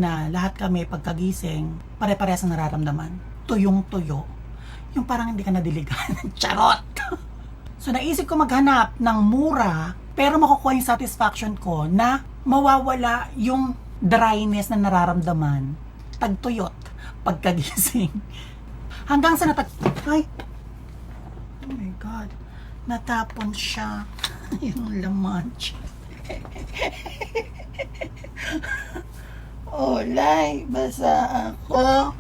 na lahat kami pagkagising, pare-parehas ang nararamdaman. Tuyong-tuyo. Yung parang hindi ka nadiligan. Charot! So naisip ko maghanap ng mura, pero makukuha yung satisfaction ko na mawawala yung dryness na nararamdaman. Tagtuyot. Pagkagising. Hanggang sa Ay! Oh my God. Natapon siya. Yung laman. Olay, basa ako.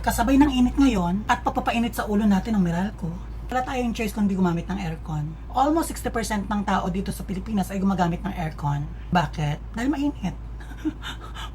Kasabay ng init ngayon at papapainit sa ulo natin ng Meralco. Wala tayong choice kundi gumamit ng aircon. Almost 60% ng tao dito sa Pilipinas ay gumagamit ng aircon. Bakit? Dahil mainit.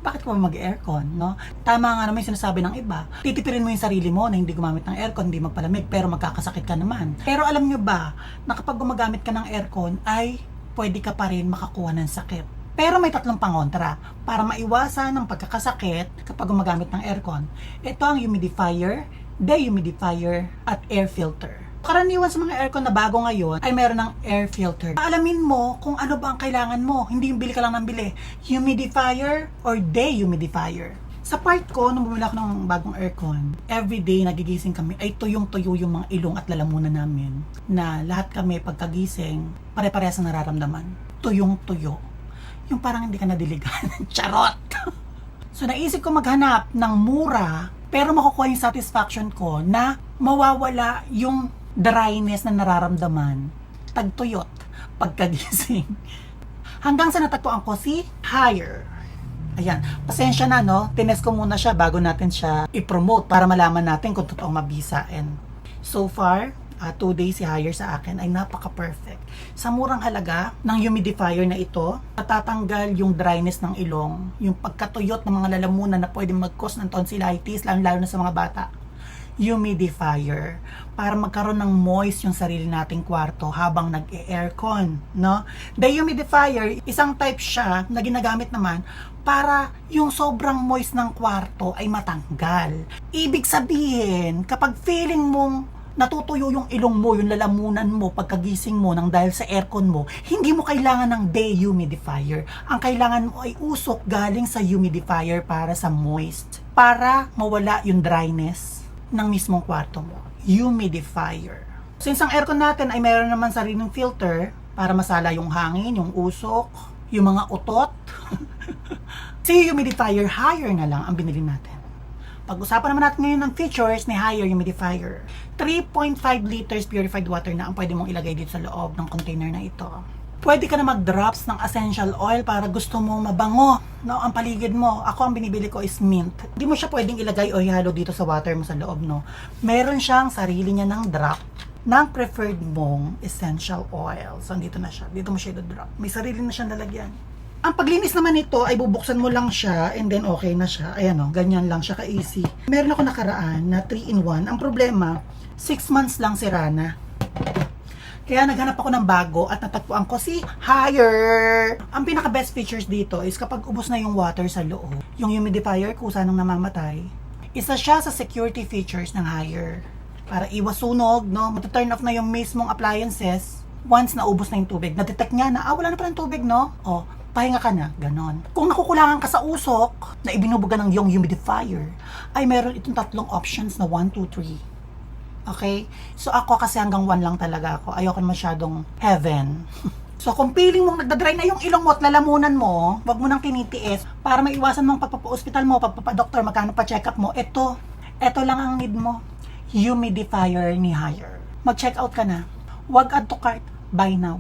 Bakit ko mag-aircon, no? Tama nga naman yung sinasabi ng iba. Titipirin mo yung sarili mo na hindi gumamit ng aircon, hindi magpalamig, pero magkakasakit ka naman. Pero alam nyo ba, na kapag gumagamit ka ng aircon, ay pwede ka pa rin makakuha ng sakit. Pero may tatlong pangontra para maiwasan ng pagkakasakit kapag gumagamit ng aircon. Ito ang humidifier, dehumidifier, at air filter. Karaniwan sa mga aircon na bago ngayon ay meron ng air filter. Alamin mo kung ano ba ang kailangan mo. Hindi yung bili ka lang ng bili. Humidifier or dehumidifier. Sa part ko, nung bumili ako ng bagong aircon, everyday nagigising kami ay tuyong-tuyo yung mga ilong at lalamunan namin. Na lahat kami pagkagising, pare-parehas ang nararamdaman. Tuyong-tuyo. Yung parang hindi ka nadiligan. Charot! So naisip ko maghanap ng mura, pero makukuha yung satisfaction ko na mawawala yung dryness na nararamdaman. Tagtuyot. Pagkagising. Hanggang sa natagpuan ko si Haier. Ayan. Pasensya na, no? Tinest ko muna siya bago natin siya i-promote para malaman natin kung totoong mabisa. And so far, 2 days si Haier sa akin ay napaka-perfect. Sa murang halaga ng humidifier na ito, natatanggal yung dryness ng ilong, yung pagkatuyot ng mga lalamunan na pwede mag-cause ng tonsillitis, lalo na sa mga bata. Humidifier para magkaroon ng moist yung sarili nating kwarto habang nag-aircon, no? Dehumidifier, isang type siya na ginagamit naman para yung sobrang moist ng kwarto ay matanggal. Ibig sabihin, kapag feeling mong natutuyo yung ilong mo, yung lalamunan mo, pagkagising mo nang dahil sa aircon mo, hindi mo kailangan ng dehumidifier. Ang kailangan mo ay usok galing sa humidifier para sa moist, para mawala yung dryness ng mismong kwarto mo. Humidifier. Since ang aircon natin ay mayroon naman sariling filter para masala yung hangin, yung usok, yung mga utot, si humidifier Haier na lang ang binili natin. Pag-usapan naman natin ngayon ng features ni Haier Humidifier. 3.5 liters purified water na ang pwede mong ilagay dito sa loob ng container na ito. Pwede ka na mag-drops ng essential oil para gusto mo mabango, no, ang paligid mo. Ako, ang binibili ko is mint. Hindi mo siya pwedeng ilagay o ihalo dito sa water mo sa loob, no. Meron siyang sarili niya ng drop ng preferred mong essential oil. So, dito na siya. Dito mo siya i-drop. May sarili na siyang lalagyan. Ang paglinis naman nito ay bubuksan mo lang siya and then okay na siya. Ayan o, ganyan lang siya ka-easy. Meron ako nakaraan na 3-in-1. Ang problema, 6 months lang sira na. Kaya naghanap ako ng bago at natagpuan ko si Haier. Ang pinaka best features dito is kapag ubos na yung water sa loob, yung humidifier kusa nang namamatay, isa siya sa security features ng Haier. Para iwas sunog, no? Mata-turn off na yung mismong appliances once na ubos na yung tubig. Na-detect niya na, wala na pala ng tubig, no? O, pahinga ka na, ganon. Kung nakukulangan ka sa usok na ibinubuga ng yung humidifier, ay meron itong tatlong options na 1, 2, 3. Okay? So ako kasi hanggang 1 lang talaga ako. Ayoko masyadong heaven. So kung feeling mong nagdadry na yung ilong mo at lalamunan mo, wag mo nang tinitiis para maiwasan mong pagpapa-hospital mo, pagpapa-doktor, magkano pa check-up mo. Ito lang ang need mo. Humidifier ni Haier. Mag-check out ka na. Wag add to cart. Buy now.